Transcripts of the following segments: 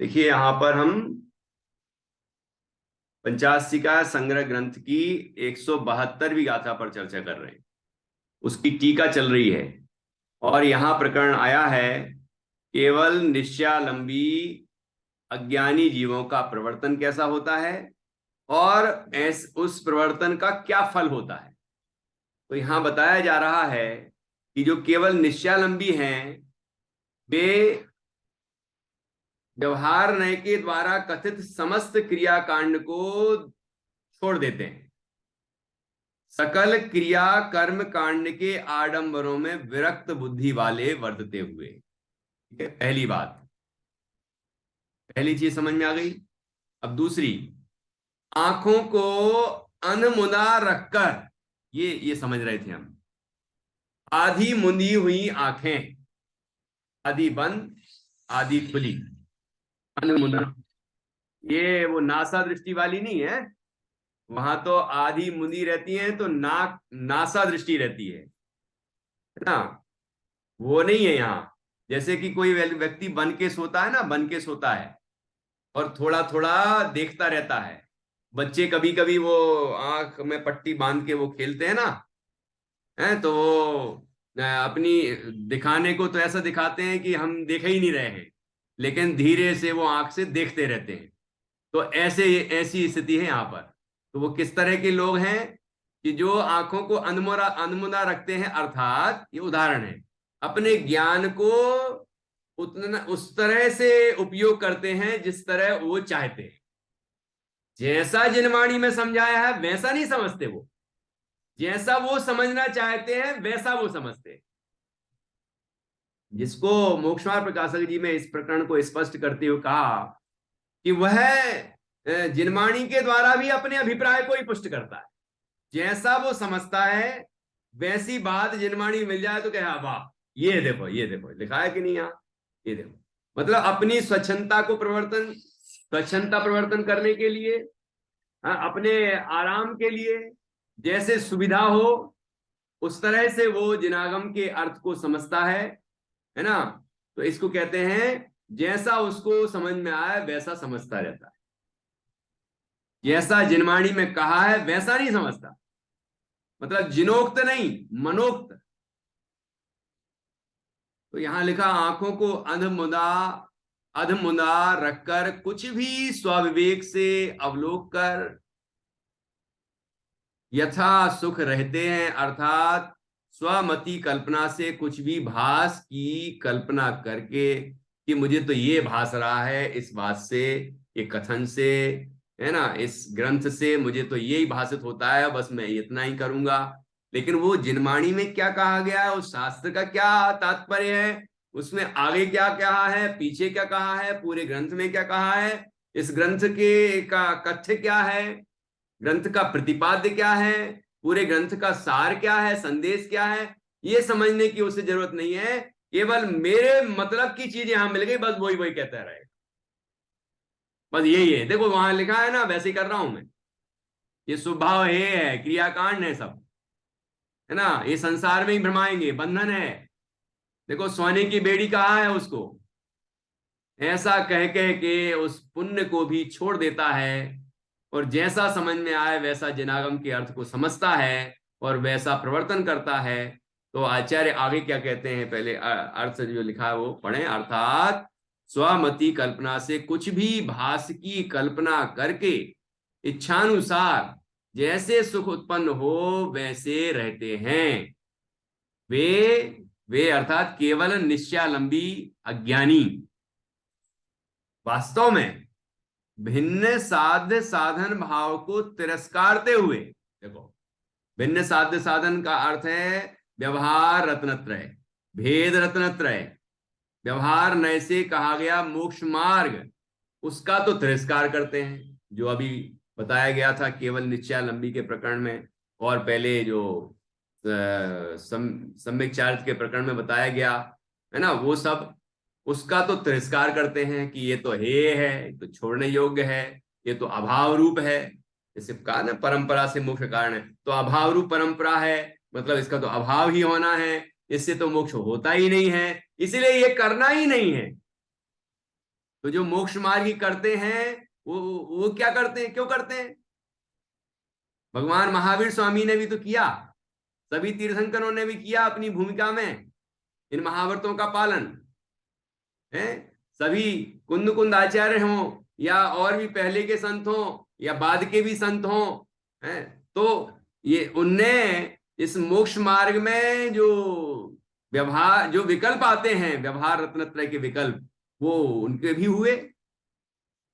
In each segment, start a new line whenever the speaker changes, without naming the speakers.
देखिए यहां पर हम पंचाशिका संग्रह ग्रंथ की 172वीं गाथा पर चर्चा कर रहे हैं। उसकी टीका चल रही है और यहां प्रकरण आया है केवल निश्चयालंबी अज्ञानी जीवों का प्रवर्तन कैसा होता है और उस प्रवर्तन का क्या फल होता है। तो यहां बताया जा रहा है कि जो केवल निश्चयालंबी हैं वे व्यवहार नय के द्वारा कथित समस्त क्रियाकांड को छोड़ देते हैं, सकल क्रिया कर्म कांड के आडंबरों में विरक्त बुद्धि वाले वर्तते हुए। ठीक है, पहली बात, पहली चीज समझ में आ गई। अब दूसरी, आंखों को अनमुना रखकर, ये समझ रहे थे हम, आधी मुंदी हुई आंखें, आधी बंद आधी खुली, अनमुना। ये वो नासा दृष्टि वाली नहीं है, वहां तो आधी मुंदी रहती है तो नासा दृष्टि रहती है ना, वो नहीं है यहाँ। जैसे कि कोई व्यक्ति बन के सोता है ना, बन के सोता है और थोड़ा थोड़ा देखता रहता है। बच्चे कभी कभी वो आंख में पट्टी बांध के वो खेलते हैं ना, है तो वो अपनी दिखाने को तो ऐसा दिखाते हैं कि हम देख ही नहीं रहे हैं, लेकिन धीरे से वो आंख से देखते रहते हैं। तो ऐसी स्थिति है यहाँ पर। तो वो किस तरह के लोग हैं कि जो आंखों को अनमुना अनमुना रखते हैं, अर्थात ये उदाहरण है, अपने ज्ञान को उतना उस तरह से उपयोग करते हैं जिस तरह वो चाहते हैं। जैसा जिनवाणी में समझाया है वैसा नहीं समझते वो, जैसा वो समझना चाहते हैं वैसा वो समझते हैं। जिसको मोक्षमार्ग प्रकाशक जी में इस प्रकरण को स्पष्ट करते हुए कहा कि वह जिनवाणी के द्वारा भी अपने अभिप्राय को ही पुष्ट करता है। जैसा वो समझता है वैसी बात जिनवाणी मिल जाए तो कहे वाह, ये देखो लिखा है कि नहीं यहाँ, ये देखो। मतलब अपनी स्वच्छंदता प्रवर्तन करने के लिए, अपने आराम के लिए, जैसे सुविधा हो उस तरह से वो जिनागम के अर्थ को समझता है ना। तो इसको कहते हैं जैसा उसको समझ में आया वैसा समझता रहता है, जैसा जिनवाणी में कहा है वैसा नहीं समझता। मतलब जिनोक्त नहीं, मनोक्त। तो यहां लिखा, आंखों को अधमुदा रखकर कुछ भी स्वाविवेक से अवलोक कर यथा सुख रहते हैं, अर्थात स्वमति कल्पना से कुछ भी भास की कल्पना करके कि मुझे तो ये भास रहा है इस बात से, ये कथन से, है ना, इस ग्रंथ से मुझे तो यही भाषित होता है, बस मैं इतना ही करूंगा। लेकिन वो जिनवाणी में क्या कहा गया है, उस शास्त्र का क्या तात्पर्य है, उसमें आगे क्या कहा है, पीछे क्या कहा है, पूरे ग्रंथ में क्या कहा है, इस ग्रंथ के का कथ्य क्या है, ग्रंथ का प्रतिपाद्य क्या है, पूरे ग्रंथ का सार क्या है, संदेश क्या है, ये समझने की उसे जरूरत नहीं है। केवल मेरे मतलब की चीज यहां मिल गई, बस वही वही कहता रहे, बस यही है। देखो वहां लिखा है ना, वैसे ही कर रहा हूं मैं। ये स्वभाव है क्रियाकांड है सब, है ना, ये संसार में ही भ्रमाएंगे, बंधन है। देखो सोने की बेड़ी कहा है उसको, ऐसा कह कह के उस पुण्य को भी छोड़ देता है और जैसा समझ में आए वैसा जिनागम के अर्थ को समझता है और वैसा प्रवर्तन करता है। तो आचार्य आगे क्या कहते हैं, पहले अर्थ जो लिखा है वो पढ़ें। अर्थात स्वमति कल्पना से कुछ भी भास की कल्पना करके इच्छानुसार जैसे सुख उत्पन्न हो वैसे रहते हैं। वे वे अर्थात केवल निश्चयालंबी अज्ञानी वास्तव में भिन्न साध्य साधन भाव को तिरस्कारते हुए, देखो भिन्न साध्य साधन का अर्थ है व्यवहार रत्नत्रय, भेद रत्नत्रय। व्यवहार नय से कहा गया मोक्ष मार्ग, उसका तो तिरस्कार करते हैं, जो अभी बताया गया था केवल निश्चयालंबी के प्रकरण में, और पहले जो सम्यक चारित्र के प्रकरण में बताया गया है ना, वो सब उसका तो तिरस्कार करते हैं कि ये तो हे है, तो छोड़ने योग्य है, ये तो अभाव रूप है। जैसे कहा ना परंपरा से मोक्ष कारण है, तो अभाव रूप परंपरा है, मतलब इसका तो अभाव ही होना है, इससे तो मोक्ष होता ही नहीं है, इसलिए ये करना ही नहीं है। तो जो मोक्ष मार्ग करते हैं वो क्या करते हैं, क्यों करते हैं? भगवान महावीर स्वामी ने भी तो किया, सभी तीर्थंकरों ने भी किया अपनी भूमिका में इन महाव्रतों का पालन है। सभी कुंद कुंद आचार्य हों या और भी पहले के संत हों या बाद के भी संत हों, है तो ये उनने इस मोक्ष मार्ग में जो व्यवहार, जो विकल्प आते हैं व्यवहार रत्नत्रय के विकल्प, वो उनके भी हुए,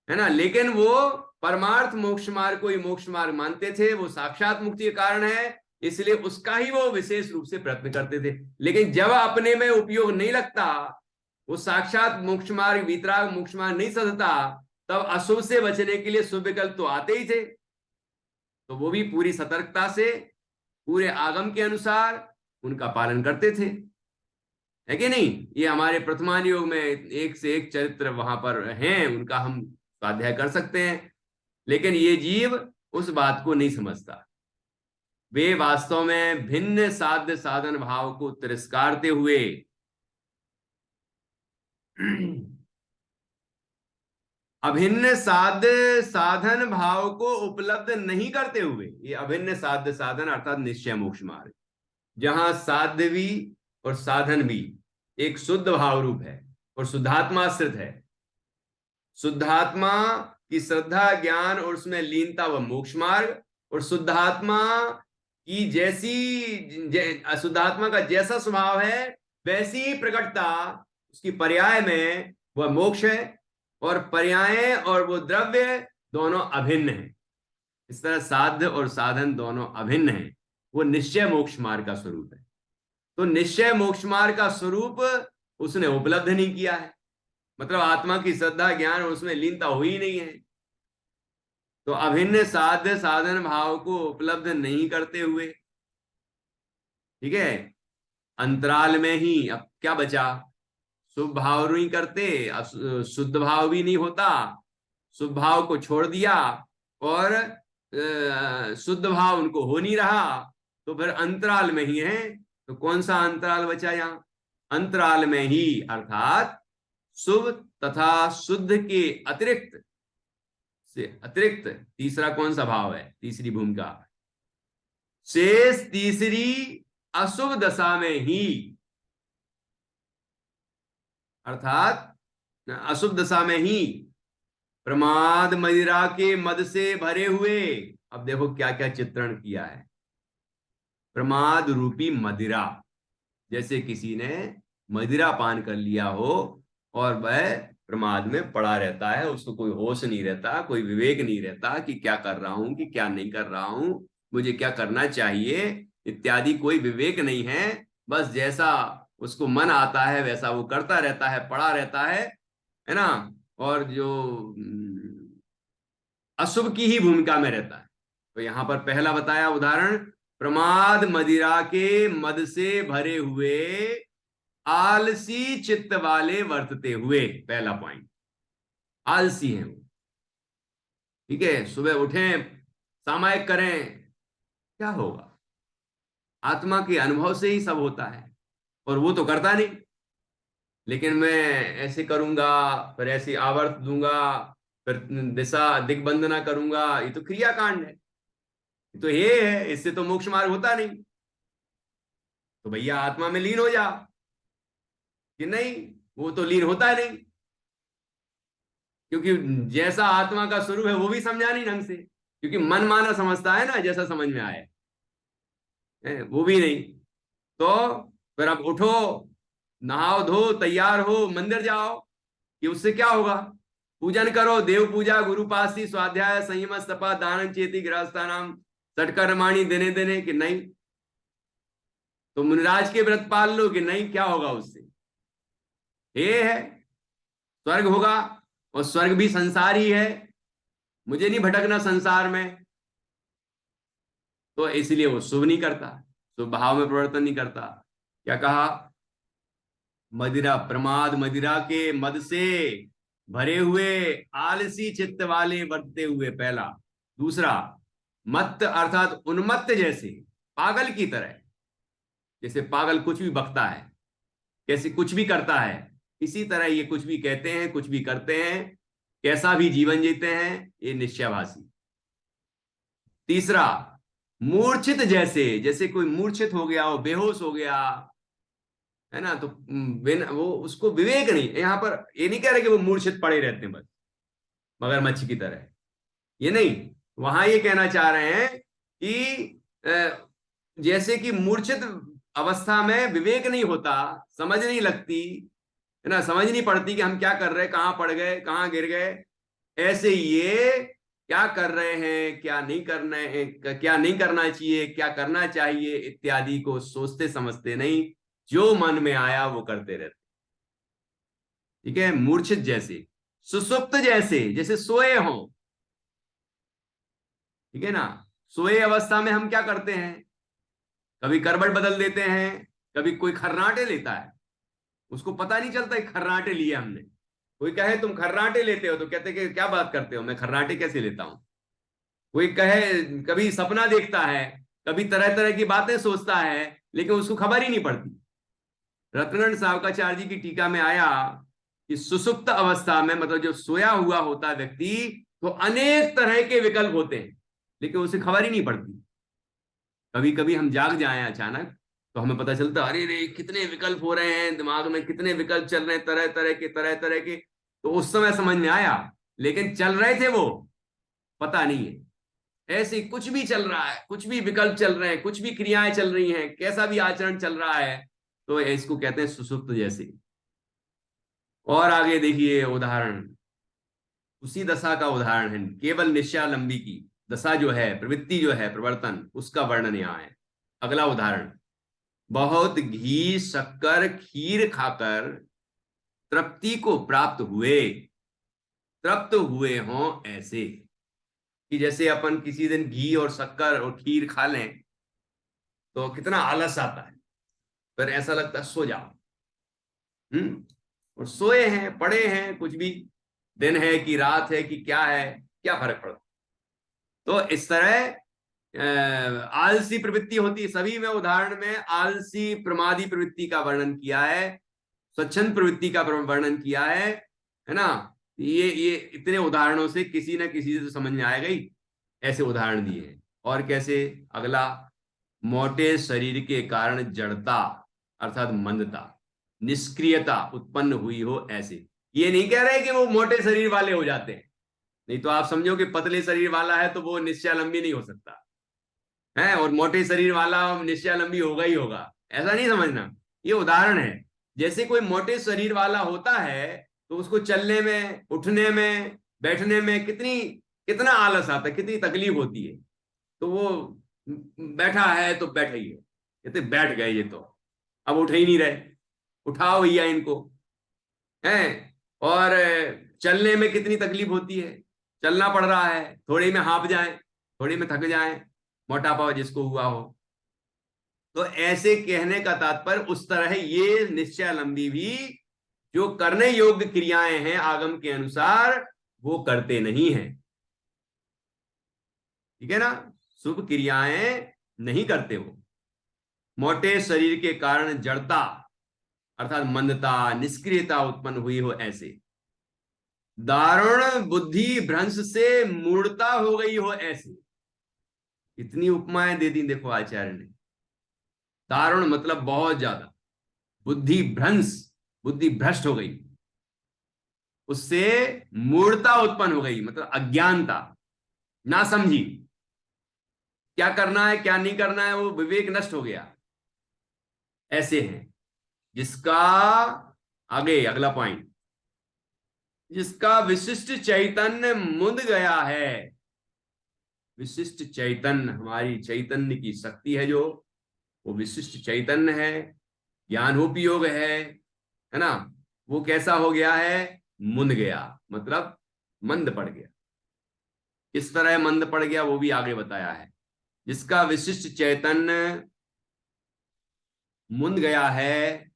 है ना। लेकिन वो परमार्थ मोक्ष मार्ग को ही मोक्ष मार्ग मानते थे, वो साक्षात मुक्ति के कारण है, इसलिए उसका ही वो विशेष रूप से प्रयत्न करते थे। लेकिन जब अपने में उपयोग नहीं लगता, वो साक्षात मोक्ष मार्ग वीतराग मोक्ष मार्ग नहीं सधता, तब अशुभ से बचने के लिए शुभ विकल्प तो आते ही थे। तो वो भी पूरी सतर्कता से पूरे आगम के अनुसार उनका पालन करते थे, है कि नहीं। ये हमारे प्रथमान योग में एक से एक चरित्र वहां पर हैं, उनका हम स्वाध्याय कर सकते हैं। लेकिन ये जीव उस बात को नहीं समझता। वे वास्तव में भिन्न साध्य साधन भाव को तिरस्कारते हुए अभिन्न साध्य साधन भाव को उपलब्ध नहीं करते हुए, ये अभिन्न साध्य साधन अर्थात निश्चय मोक्ष मार्ग, जहां साध्य भी और साधन भी एक शुद्ध भाव रूप है और शुद्धात्माश्रित है। शुद्धात्मा की श्रद्धा ज्ञान और उसमें लीनता व मोक्ष मार्ग, और शुद्धात्मा की शुद्धात्मा का जैसा स्वभाव है वैसी ही प्रकटता उसकी पर्याय में वह मोक्ष है, और पर्याय और वो द्रव्य दोनों अभिन्न है। इस तरह साध्य और साधन दोनों अभिन्न है, वो निश्चय मोक्ष मार्ग का स्वरूप है। तो निश्चय मोक्ष मार्ग का स्वरूप उसने उपलब्ध नहीं किया है, मतलब आत्मा की श्रद्धा ज्ञान और उसमें लीनता हुई नहीं है। तो अभिन्न साध्य साधन भाव को उपलब्ध नहीं करते हुए, ठीक है, अंतराल में ही अब क्या बचा, शुभ भाव नहीं करते, शुद्ध भाव भी नहीं होता, शुभ भाव को छोड़ दिया और शुद्ध भाव उनको हो नहीं रहा, तो फिर अंतराल में ही है। तो कौन सा अंतराल बचा यहां, अंतराल में ही, अर्थात शुभ तथा शुद्ध के अतिरिक्त से अतिरिक्त तीसरा कौन सा भाव है, तीसरी भूमिका, शेष तीसरी अशुभ दशा में ही, अर्थात अशुभ दशा में ही प्रमाद मदिरा के मद से भरे हुए। अब देखो क्या क्या चित्रण किया है, प्रमाद रूपी मदिरा, जैसे किसी ने मदिरा पान कर लिया हो और वह प्रमाद में पड़ा रहता है, उसको कोई होश नहीं रहता, कोई विवेक नहीं रहता कि क्या कर रहा हूं कि क्या नहीं कर रहा हूं, मुझे क्या करना चाहिए इत्यादि, कोई विवेक नहीं है। बस जैसा उसको मन आता है वैसा वो करता रहता है, पड़ा रहता है ना, और जो अशुभ की ही भूमिका में रहता है। तो यहां पर पहला बताया उदाहरण, प्रमाद मदिरा के मद से भरे हुए आलसी चित्त वाले वर्तते हुए, पहला पॉइंट, आलसी हैं वो, ठीक है। सुबह उठें, सामायिक करें, क्या होगा, आत्मा के अनुभव से ही सब होता है, और वो तो करता नहीं। लेकिन मैं ऐसे करूंगा, फिर ऐसी आवर्त दूंगा, फिर दिशा दिग्बंधना करूंगा, ये तो क्रियाकांड है, तो ये है, इससे तो मोक्ष मार्ग होता नहीं। तो भैया आत्मा में लीन हो जा, कि नहीं, वो तो लीन होता नहीं, क्योंकि जैसा आत्मा का स्वरूप है वो भी समझा नहीं ढंग से, क्योंकि मन माना समझता है ना, जैसा समझ में आए, वो भी नहीं। तो फिर अब उठो, नहाओ धो तैयार हो, मंदिर जाओ, कि उससे क्या होगा, पूजन करो, देव पूजा, गुरुपासी, स्वाध्याय, संयम, तपा, दान, चेती, गृहस्थानाम, सटकर्माणी, देने देने, कि नहीं, तो मुनिराज के व्रत पाल लो, कि नहीं, क्या होगा उससे, ये है स्वर्ग होगा, और स्वर्ग भी संसार ही है, मुझे नहीं भटकना संसार में। तो इसलिए वो शुभ नहीं करता, शुभ भाव में परिवर्तन नहीं करता। क्या कहा, मदिरा, प्रमाद मदिरा के मद से भरे हुए आलसी चित्त वाले वर्तते हुए, पहला। दूसरा, मत्त अर्थात उन्मत्त, जैसे पागल की तरह, जैसे पागल कुछ भी बकता है, कैसे कुछ भी करता है, इसी तरह ये कुछ भी कहते हैं, कुछ भी करते हैं, कैसा भी जीवन जीते हैं, ये निश्चयभाषी। तीसरा, मूर्छित जैसे, जैसे कोई मूर्छित हो गया हो, बेहोश हो गया है ना, तो वो उसको विवेक नहीं। यहाँ पर ये नहीं कह रहे कि वो मूर्छित पड़े रहते हैं बस मगरमच्छ की तरह, ये नहीं। वहां ये कहना चाह रहे हैं कि जैसे कि मूर्छित अवस्था में विवेक नहीं होता, समझ नहीं लगती है ना, समझ नहीं पड़ती कि हम क्या कर रहे हैं, कहां पड़ गए, कहां गिर गए, ऐसे ये क्या कर रहे हैं, क्या नहीं करना है, क्या नहीं करना चाहिए, क्या करना चाहिए इत्यादि को सोचते समझते नहीं, जो मन में आया वो करते रहते। ठीक है, मूर्छित जैसे, सुसुप्त जैसे, जैसे सोए हों। ठीक है ना, सोए अवस्था में हम क्या करते हैं, कभी करवट बदल देते हैं, कभी कोई खर्राटे लेता है, उसको पता नहीं चलता कि खर्राटे लिए हमने। कोई कहे तुम खर्राटे लेते हो, तो कहते कि क्या बात करते हो, मैं खर्राटे कैसे लेता हूं। कोई कहे, कभी सपना देखता है, कभी तरह तरह की बातें सोचता है, लेकिन उसको खबर ही नहीं पड़ती। रत्नगण सावकाचार्य जी की टीका में आया कि सुसुप्त अवस्था में, मतलब जो सोया हुआ होता है व्यक्ति, तो अनेक तरह के विकल्प होते हैं, लेकिन उसे खबर ही नहीं पड़ती। कभी कभी हम जाग जाएं अचानक, तो हमें पता चलता, अरे रे कितने विकल्प हो रहे हैं दिमाग में, कितने विकल्प चल रहे हैं, तरह तरह के, तरह तरह के। तो उस समय समझ में आया, लेकिन चल रहे थे वो, पता नहीं है। ऐसे ही कुछ भी चल रहा है, कुछ भी विकल्प चल रहे हैं, कुछ भी क्रियाएं चल रही हैं, कैसा भी आचरण चल रहा है, तो इसको कहते हैं सुसुप्त जैसे। और आगे देखिए उदाहरण, उसी दशा का उदाहरण है, केवल निश्चयालंबी की दशा जो है, प्रवृत्ति जो है, प्रवर्तन, उसका वर्णन यहां है। अगला उदाहरण, बहुत घी शक्कर खीर खाकर तृप्ति को प्राप्त हुए, तृप्त हुए हों ऐसे। कि जैसे अपन किसी दिन घी और शक्कर और खीर खा लें तो कितना आलस आता है, फिर ऐसा लगता है सो जाओ। और सोए हैं, पड़े हैं, कुछ भी, दिन है कि रात है कि क्या है, क्या फर्क पड़ता। तो इस तरह आलसी प्रवृत्ति होती है सभी में। उदाहरण में आलसी प्रमादी प्रवृत्ति का वर्णन किया है, स्वच्छंद प्रवृत्ति का वर्णन किया है ना। ये इतने उदाहरणों से किसी ना किसी से तो समझ में आएगा ही, ऐसे उदाहरण दिए हैं। और कैसे, अगला, मोटे शरीर के कारण जड़ता अर्थात मंदता, निष्क्रियता उत्पन्न हुई हो ऐसे। ये नहीं कह रहे कि वो मोटे शरीर वाले हो जाते हैं, नहीं तो आप समझो कि पतले शरीर वाला है तो वो निश्चयालंबी नहीं हो सकता है, और मोटे शरीर वाला निश्चयालंबी होगा ही होगा, ऐसा नहीं समझना। ये उदाहरण है। जैसे कोई मोटे शरीर वाला होता है तो उसको चलने में, उठने में, बैठने में कितना आलस आता है, कितनी तकलीफ होती है। तो वो बैठा है तो बैठा ही है, कहते बैठ गए ये तो, अब उठ ही नहीं रहे, उठाओ भैया इनको, है। और चलने में कितनी तकलीफ होती है, चलना पड़ रहा है, थोड़ी में हाँफ जाए, थोड़ी में थक जाए, मोटापा जिसको हुआ हो। तो ऐसे कहने का तात्पर्य उस तरह है, ये निश्चयालंबी भी जो करने योग्य क्रियाएं हैं आगम के अनुसार, वो करते नहीं है। ठीक है ना, शुभ क्रियाएं नहीं करते वो। मोटे शरीर के कारण जड़ता अर्थात मंदता, निष्क्रियता उत्पन्न हुई हो ऐसे। दारुण बुद्धि भ्रंश से मूर्ता हो गई हो ऐसे। इतनी उपमाएं दे दी देखो आचार्य ने। दारुण मतलब बहुत ज्यादा, बुद्धि भ्रंश, बुद्धि भ्रष्ट हो गई, उससे मूर्ता उत्पन्न हो गई, मतलब अज्ञानता, ना समझी, क्या करना है क्या नहीं करना है, वो विवेक नष्ट हो गया, ऐसे हैं। जिसका, आगे अगला पॉइंट, जिसका विशिष्ट चैतन्य मुंद गया है। विशिष्ट चैतन्य, हमारी चैतन्य की शक्ति है जो, वो विशिष्ट चैतन्य है, ज्ञानोपयोग है ना, वो कैसा हो गया है, मुंद गया, मतलब मंद पड़ गया। किस तरह मंद पड़ गया वो भी आगे बताया है। जिसका विशिष्ट चैतन्य मुंद गया है,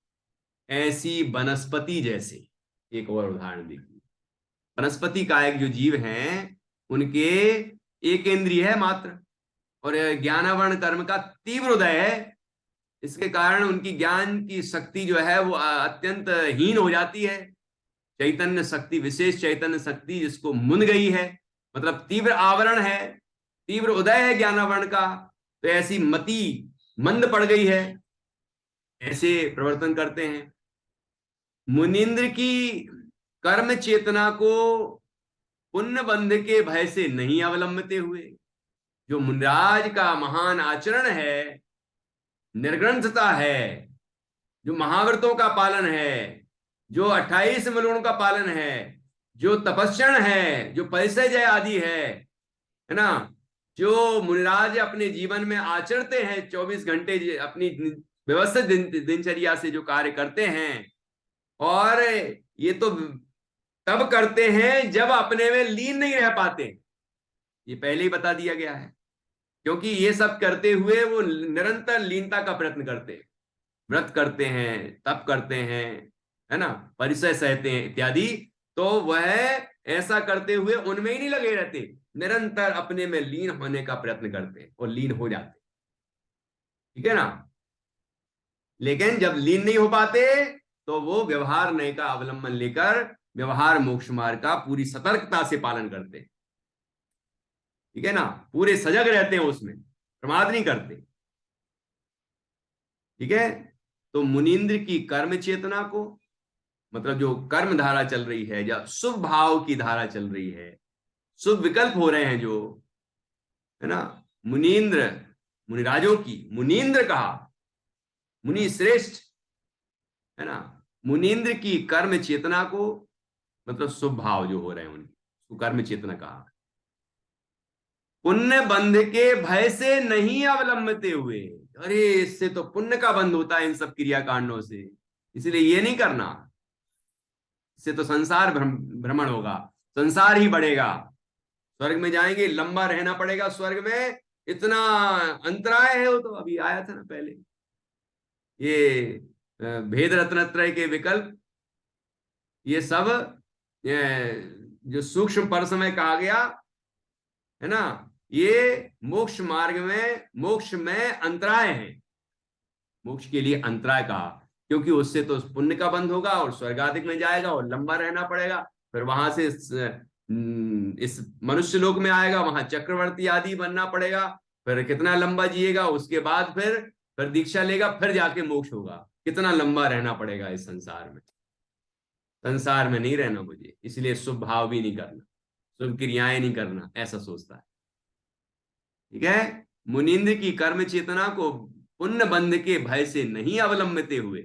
ऐसी वनस्पति जैसे। एक और उदाहरण देखिए, वनस्पति कायक जो जीव हैं उनके एक इंद्रिय है मात्र, और ज्ञानावरण कर्म का तीव्र उदय है, इसके कारण उनकी ज्ञान की शक्ति जो है वो अत्यंत हीन हो जाती है। चैतन्य शक्ति, विशेष चैतन्य शक्ति जिसको मुन गई है, मतलब तीव्र आवरण है, तीव्र उदय है ज्ञानावरण का, तो ऐसी मति मंद पड़ गई है, ऐसे प्रवर्तन करते हैं। मुनीन्द्र की कर्म चेतना को पुण्य बंध के भय से नहीं अवलंबते हुए, जो मुनिराज का महान आचरण है, निर्ग्रंथता है, जो महाव्रतों का पालन है, जो 28 मलुणों का पालन है, जो तपस्या है, जो परिचय आदि है ना, जो मुनिराज अपने जीवन में आचरते हैं, 24 घंटे अपनी व्यवस्थित दिनचर्या से जो कार्य करते हैं, और ये तो तब करते हैं जब अपने में लीन नहीं रह पाते, ये पहले ही बता दिया गया है। क्योंकि ये सब करते हुए वो निरंतर लीनता का प्रयत्न करते हैं, व्रत करते हैं, तप करते हैं, है ना, परिचय सहते हैं इत्यादि, तो वह ऐसा करते हुए उनमें ही नहीं लगे रहते, निरंतर अपने में लीन होने का प्रयत्न करते हैं और लीन हो जाते, ठीक है ना। लेकिन जब लीन नहीं हो पाते तो वो व्यवहार नय का अवलंबन लेकर व्यवहार मोक्ष मार्ग का पूरी सतर्कता से पालन करते हैं, ठीक है ना, पूरे सजग रहते हैं, उसमें प्रमाद नहीं करते, ठीक है। तो मुनीन्द्र की कर्म चेतना को, मतलब जो कर्म धारा चल रही है, या शुभ भाव की धारा चल रही है, शुभ विकल्प हो रहे हैं जो, है ना, मुनीन्द्र, मुनिराजों की, मुनीन्द्र कहा, मुनि श्रेष्ठ, है ना, मुनीन्द्र की कर्म चेतना को, मतलब शुभ भाव जो हो रहे हैं उनकी, कर्म चेतना कहा, पुण्य बंध के भय से नहीं अवलंबते हुए। अरे इससे तो पुण्य का बंध होता है इन सब क्रियाकांडों से, इसलिए ये नहीं करना, इससे तो संसार भ्रमण होगा, संसार ही बढ़ेगा, स्वर्ग में जाएंगे, लंबा रहना पड़ेगा स्वर्ग में, इतना अंतराय है, वो तो अभी आया था ना पहले, ये भेद रत्नत्रय के विकल्प, ये सब जो सूक्ष्म परसमय कहा गया है ना, ये मोक्ष मार्ग में, मोक्ष में अंतराय है, मोक्ष के लिए अंतराय कहा, क्योंकि उससे तो पुण्य का बंध होगा और स्वर्गाधिक में जाएगा और लंबा रहना पड़ेगा, फिर वहां से इस मनुष्य लोक में आएगा, वहां चक्रवर्ती आदि बनना पड़ेगा, फिर कितना लंबा जिएगा, उसके बाद फिर दीक्षा लेगा, फिर जाके मोक्ष होगा, कितना लंबा रहना पड़ेगा इस संसार में, संसार में नहीं रहना मुझे, इसलिए शुभ भाव भी नहीं करना, शुभ क्रियाएं नहीं करना, ऐसा सोचता है, ठीक है। मुनीन्द्र की कर्म चेतना को पुण्य बंध के भय से नहीं अवलंबते हुए,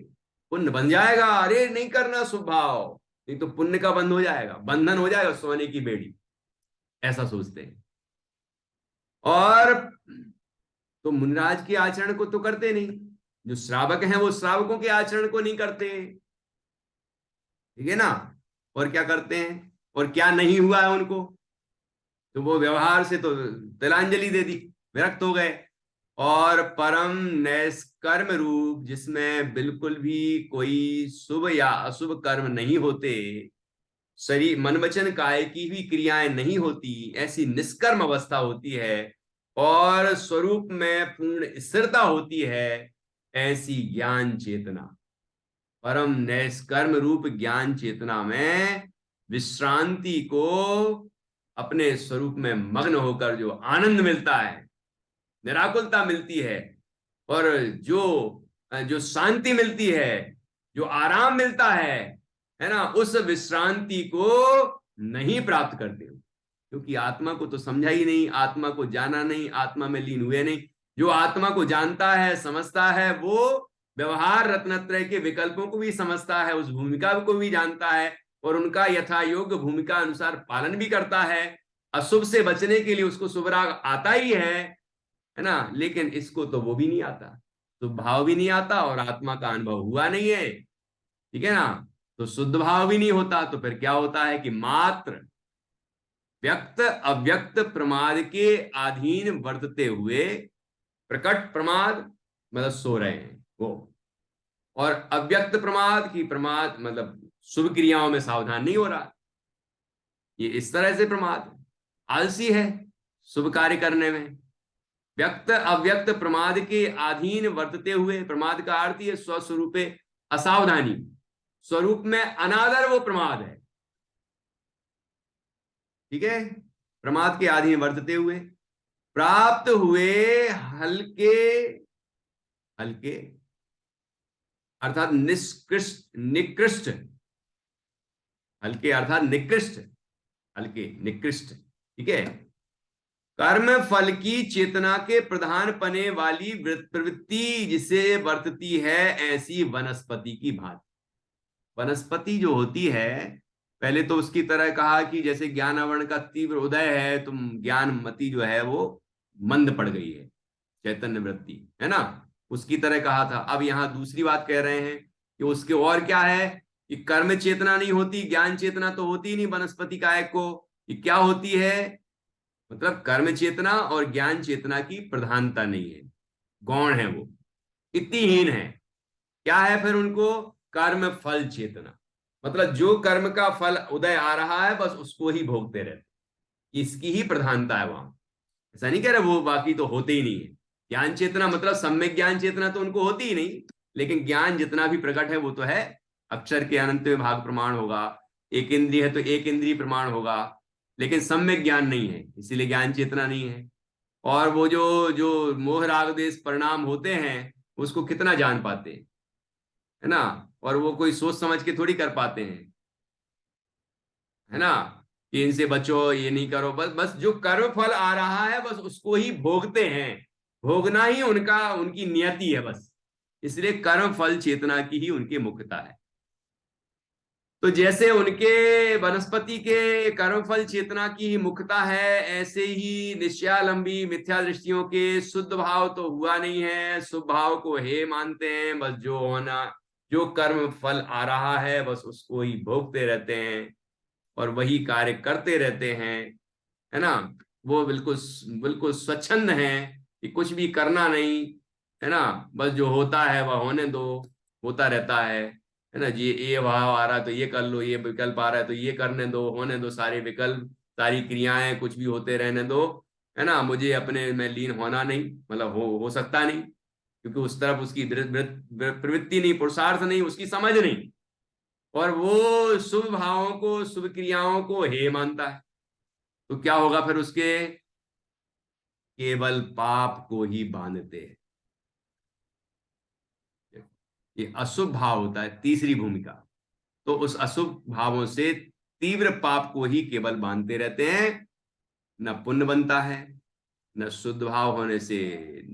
पुण्य बन जाएगा, अरे नहीं करना शुभ भाव, नहीं तो पुण्य का बंध हो जाएगा, बंधन हो जाएगा, सोने की बेड़ी, ऐसा सोचते हैं। और तो मुनिराज के आचरण को तो करते नहीं, जो श्रावक हैं वो श्रावकों के आचरण को नहीं करते, ठीक है ना, और क्या करते हैं, और क्या नहीं हुआ है उनको, तो वो व्यवहार से तो तिलांजलि दे दी, विरक्त हो गए, और परम नैष्कर्म रूप, जिसमें बिल्कुल भी कोई शुभ या अशुभ कर्म नहीं होते, शरीर मन वचन काय की भी क्रियाएं नहीं होती, ऐसी निष्कर्म अवस्था होती है, और स्वरूप में पूर्ण स्थिरता होती है, ऐसी ज्ञान चेतना, परम नैष्कर्म रूप ज्ञान चेतना में विश्रांति को अपने स्वरूप में मग्न होकर जो आनंद मिलता है, निराकुलता मिलती है, और जो शांति मिलती है, जो आराम मिलता है ना, उस विश्रांति को नहीं प्राप्त करते हो, क्योंकि आत्मा को तो समझा ही नहीं, आत्मा को जाना नहीं, आत्मा में लीन हुए नहीं। जो आत्मा को जानता है, समझता है, वो व्यवहार रत्नत्रय के विकल्पों को भी समझता है, उस भूमिका को भी जानता है, और उनका यथा योग्य भूमिका अनुसार पालन भी करता है। अशुभ से बचने के लिए उसको शुभ राग आता ही है ना, लेकिन इसको तो वो भी नहीं आता, शुभ भाव भी नहीं आता, और आत्मा का अनुभव हुआ नहीं है, ठीक है ना, तो शुद्ध भाव भी नहीं होता, तो फिर क्या होता है कि मात्र व्यक्त अव्यक्त प्रमाद के अधीन वर्तते हुए, प्रकट प्रमाद मतलब सो रहे हैं वो, और अव्यक्त प्रमाद की प्रमाद मतलब शुभ क्रियाओं में सावधान नहीं हो रहा, ये इस तरह से प्रमाद, आलसी है शुभ कार्य करने में, व्यक्त अव्यक्त प्रमाद के अधीन वर्तते हुए, प्रमाद का अर्थ है स्वस्वरूपे असावधानी, स्वरूप में अनादर वो प्रमाद है, ठीक है। प्रमाद के अधीन वर्तते हुए प्राप्त हुए हल्के, हल्के अर्थात निष्कृष्ट, निकृष्ट, हल्के अर्थात निकृष्ट, हल्के निकृष्ट, ठीक है। कर्म फल की चेतना के प्रधान पने वाली प्रवृत्ति जिसे वर्तती है, ऐसी वनस्पति की भांति। वनस्पति जो होती है, पहले तो उसकी तरह कहा कि जैसे ज्ञानावरण का तीव्र उदय है, तुम ज्ञानमति जो है वो मंद पड़ गई है, चैतन्य वृत्ति है ना, उसकी तरह कहा था। अब यहां दूसरी बात कह रहे हैं कि उसके और क्या है, कि कर्म चेतना नहीं होती, ज्ञान चेतना तो होती नहीं वनस्पति काय को, ये क्या होती है, मतलब कर्म चेतना और ज्ञान चेतना की प्रधानता नहीं है, गौण है वो, इतनी हीन है। क्या है फिर उनको, कर्म फल चेतना, मतलब जो कर्म का फल उदय आ रहा है बस उसको ही भोगते रहते, इसकी ही प्रधानता है वहां। ऐसा नहीं कह रहे वो बाकी तो होते ही नहीं है। ज्ञान चेतना मतलब सम्यक ज्ञान चेतना तो उनको होती ही नहीं, लेकिन ज्ञान जितना भी प्रकट है वो तो है, अक्षर के अनंत भाग प्रमाण होगा, एक इंद्रिय है तो एक इंद्रिय प्रमाण होगा, लेकिन सम्यक ज्ञान नहीं है, इसीलिए ज्ञान चेतना नहीं है। और वो जो जो मोह राग देश परिणाम होते हैं उसको कितना जान पाते हैं, है ना, और वो कोई सोच समझ के थोड़ी कर पाते हैं, है ना, कि इनसे बचो, ये नहीं करो, बस बस जो कर्म फल आ रहा है बस उसको ही भोगते हैं, भोगना ही उनका, उनकी नियति है बस, इसलिए कर्म फल चेतना की ही उनकी मुख्यता है। तो जैसे उनके वनस्पति के कर्म फल चेतना की ही मुख्यता है, ऐसे ही निश्चयालंबी मिथ्या दृष्टियों के शुद्ध भाव तो हुआ नहीं है, शुभ भाव को हे मानते हैं, बस जो होना, जो कर्म फल आ रहा है बस उसको ही भोगते रहते हैं और वही कार्य करते रहते हैं, है ना। वो बिल्कुल बिल्कुल स्वच्छंद है कि कुछ भी करना नहीं, है ना, बस जो होता है वह होने दो, होता रहता है ना जी, ये भाव आ रहा है तो ये कर लो, ये विकल्प आ रहा है तो ये करने दो, होने दो सारे विकल्प, सारी क्रियाएं कुछ भी होते रहने दो, है ना, मुझे अपने में लीन होना नहीं, मतलब हो सकता नहीं, क्योंकि उस तरफ उसकी प्रवृत्ति नहीं, पुरुषार्थ नहीं, उसकी समझ नहीं, और वो शुभ भावों को, शुभ क्रियाओं को हे मानता है, तो क्या होगा फिर उसके, केवल पाप को ही बांधते हैं। ये अशुभ भाव होता है तीसरी भूमिका, तो उस अशुभ भावों से तीव्र पाप को ही केवल बांधते रहते हैं, न पुण्य बनता है, न शुद्ध भाव होने से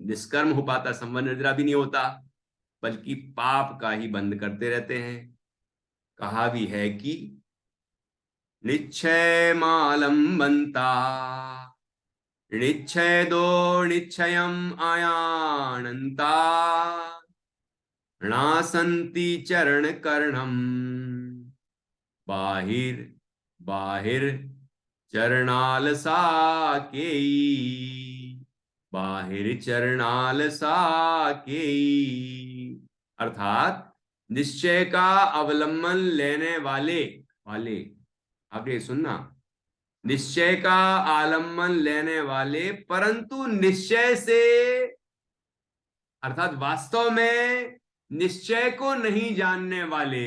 निष्कर्म हो पाता, संबंध निद्रा भी नहीं होता, बल्कि पाप का ही बंद करते रहते हैं। कहा भी है कि निश्चय मालंबंता, निच्छेदो निश्चयम् आयानन्ता, णासन्ति चरण कर्णम, बाहिर बाहिर चरणाल साकेई, बाहिर चरणाल साकेई, अर्थात निश्चय का अवलंबन लेने वाले, वाले, आगे सुनना, निश्चय का आलम्बन लेने वाले परंतु निश्चय से, अर्थात वास्तव में निश्चय को नहीं जानने वाले,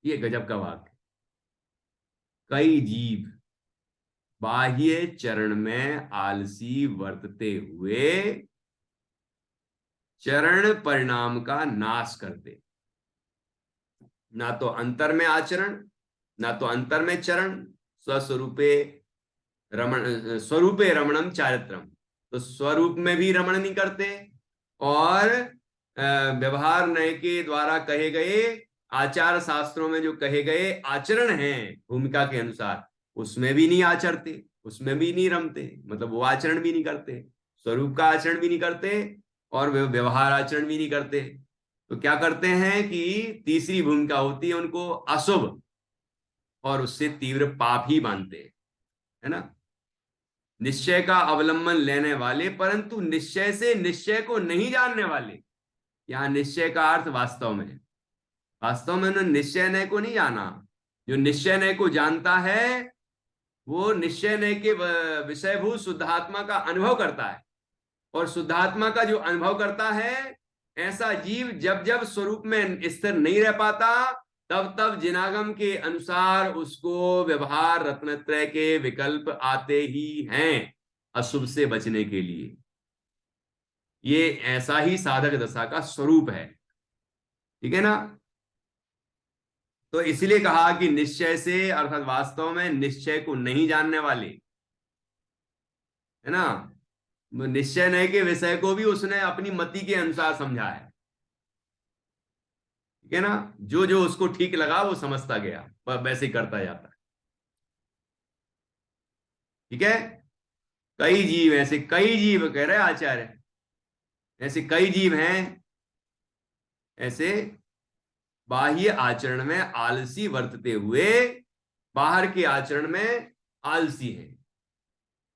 ये गजब का वाक्य, कई जीव बाह्य चरण में आलसी वर्तते हुए चरण परिणाम का नाश करते, ना तो अंतर में आचरण, ना तो अंतर में चरण, स्वस्वरूपे रमण, स्वरूपे रमणम चारित्रम, तो स्वरूप में भी रमण नहीं करते, और व्यवहार नय के द्वारा कहे गए आचार शास्त्रों में जो कहे गए आचरण हैं भूमिका के अनुसार, उसमें भी नहीं आचरते, उसमें भी नहीं रमते, मतलब वो आचरण भी नहीं करते, स्वरूप का आचरण भी नहीं करते और व्यवहार आचरण भी नहीं करते। तो क्या करते हैं कि तीसरी भूमिका होती है उनको अशुभ, और उससे तीव्र पाप ही मानते हैं, है ना। निश्चय का अवलंबन लेने वाले परंतु निश्चय से निश्चय को नहीं जानने वाले, यहां निश्चय का अर्थ वास्तव में, वास्तव में उन्होंने निश्चय नय को नहीं जाना, जो निश्चय नय को जानता है वो निश्चय नय के विषयभूत शुद्धात्मा का अनुभव करता है, और शुद्धात्मा का जो अनुभव करता है, ऐसा जीव जब जब स्वरूप में स्थिर नहीं रह पाता, तब तब जिनागम के अनुसार उसको व्यवहार रत्नत्रय के विकल्प आते ही हैं अशुभ से बचने के लिए। ये ऐसा ही साधक दशा का स्वरूप है, ठीक है ना। तो इसलिए कहा कि निश्चय से, अर्थात वास्तव में निश्चय को नहीं जानने वाले, है ना, निश्चय नहीं के विषय को भी उसने अपनी मति के अनुसार समझा है, ठीक है ना। जो जो उसको ठीक लगा वो समझता गया, पर वैसे ही करता जाता है, ठीक है। कई जीव ऐसे, कई जीव कह रहे आचार्य, ऐसे कई जीव हैं ऐसे बाह्य आचरण में आलसी वर्तते हुए बाहर के आचरण में आलसी है।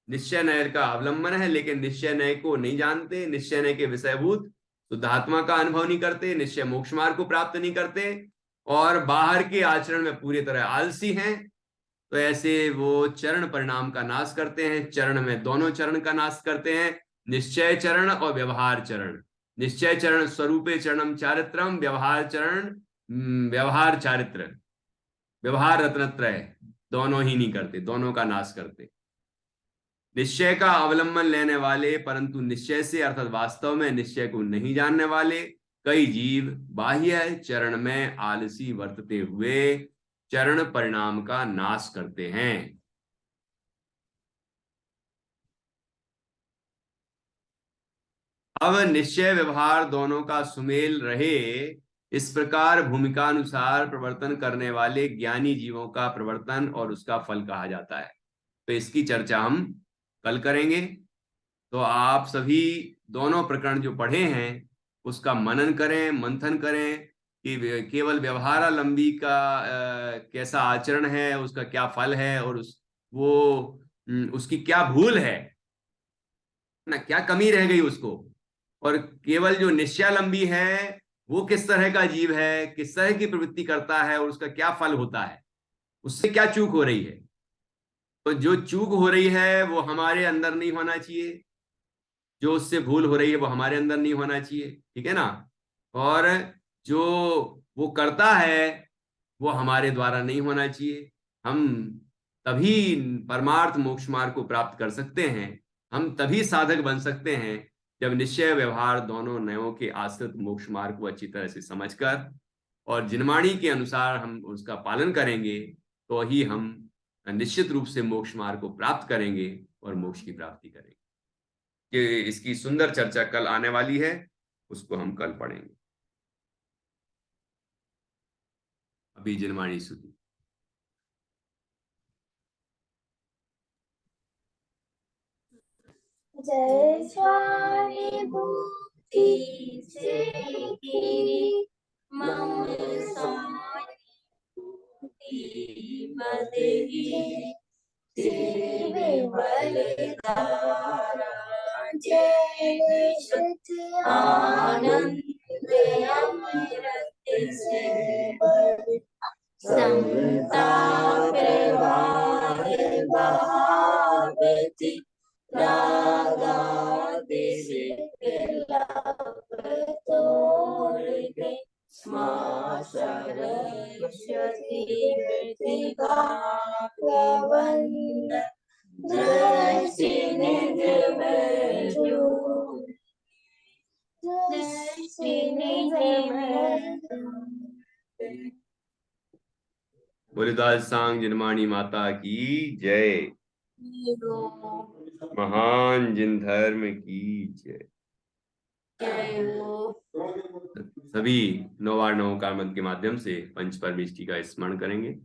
निश्चय नय का अवलंबन है, लेकिन निश्चय नय को नहीं जानते, निश्चय नय के विषयभूत शुद्धात्मा का अनुभव नहीं करते, निश्चय मोक्ष मार्ग को प्राप्त नहीं करते, और बाहर के आचरण में पूरी तरह आलसी हैं। तो ऐसे वो चरण परिणाम का नाश करते हैं, चरण में दोनों चरण का नाश करते हैं, निश्चय चरण और व्यवहार चरण। निश्चय चरण स्वरूपे चरणम चारित्रम, व्यवहार चरण व्यवहार चारित्र, व्यवहार रत्नत्रय दोनों ही नहीं करते, दोनों का नाश करते। निश्चय का अवलंबन लेने वाले परंतु निश्चय से अर्थात वास्तव में निश्चय को नहीं जानने वाले कई जीव बाह्य चरण में आलसी वर्तते हुए चरण परिणाम का नाश करते हैं। अब निश्चय व्यवहार दोनों का सुमेल रहे, इस प्रकार भूमिकानुसार प्रवर्तन करने वाले ज्ञानी जीवों का प्रवर्तन और उसका फल कहा जाता है। तो इसकी चर्चा हम कल करेंगे। तो आप सभी दोनों प्रकरण जो पढ़े हैं उसका मनन करें, मंथन करें कि केवल व्यवहारालंबी का कैसा आचरण है, उसका क्या फल है, और उसकी क्या भूल है ना, क्या कमी रह गई उसको, और केवल जो निश्चयालंबी है वो किस तरह का जीव है, किस तरह की प्रवृत्ति करता है, और उसका क्या फल होता है, उससे क्या चूक हो रही है। तो जो चूक हो रही है वो हमारे अंदर नहीं होना चाहिए, जो उससे भूल हो रही है वो हमारे अंदर नहीं होना चाहिए, ठीक है ना। और जो वो करता है वो हमारे द्वारा नहीं होना चाहिए। हम तभी परमार्थ मोक्ष मार्ग को प्राप्त कर सकते हैं, हम तभी साधक बन सकते हैं जब निश्चय व्यवहार दोनों नयों के आश्रित मोक्ष मार्ग को अच्छी तरह से समझकर और जिनवाणी के अनुसार हम उसका पालन करेंगे, तो ही हम निश्चित रूप से मोक्ष मार्ग को प्राप्त करेंगे और मोक्ष की प्राप्ति करेंगे। कि इसकी सुंदर चर्चा कल आने वाली है, उसको हम कल पढ़ेंगे। अभी जिनवाणी सुधी।
जय स्वामी बुद्धि से की मम बदगी बलिदारा जय सत्य आनंद अमृत से संताप भावती रागा दिशि तोड़ गई माँ सरस्वती मृतिका प्रबंध दृष्टि निज में दृष्टि निज में।
बोलिदास सांग जिनवाणी माता की जय। महान जिन धर्म की जय। सभी 9 बार 9 का मंत्र के माध्यम से पंच परमेष्टि का स्मरण करेंगे।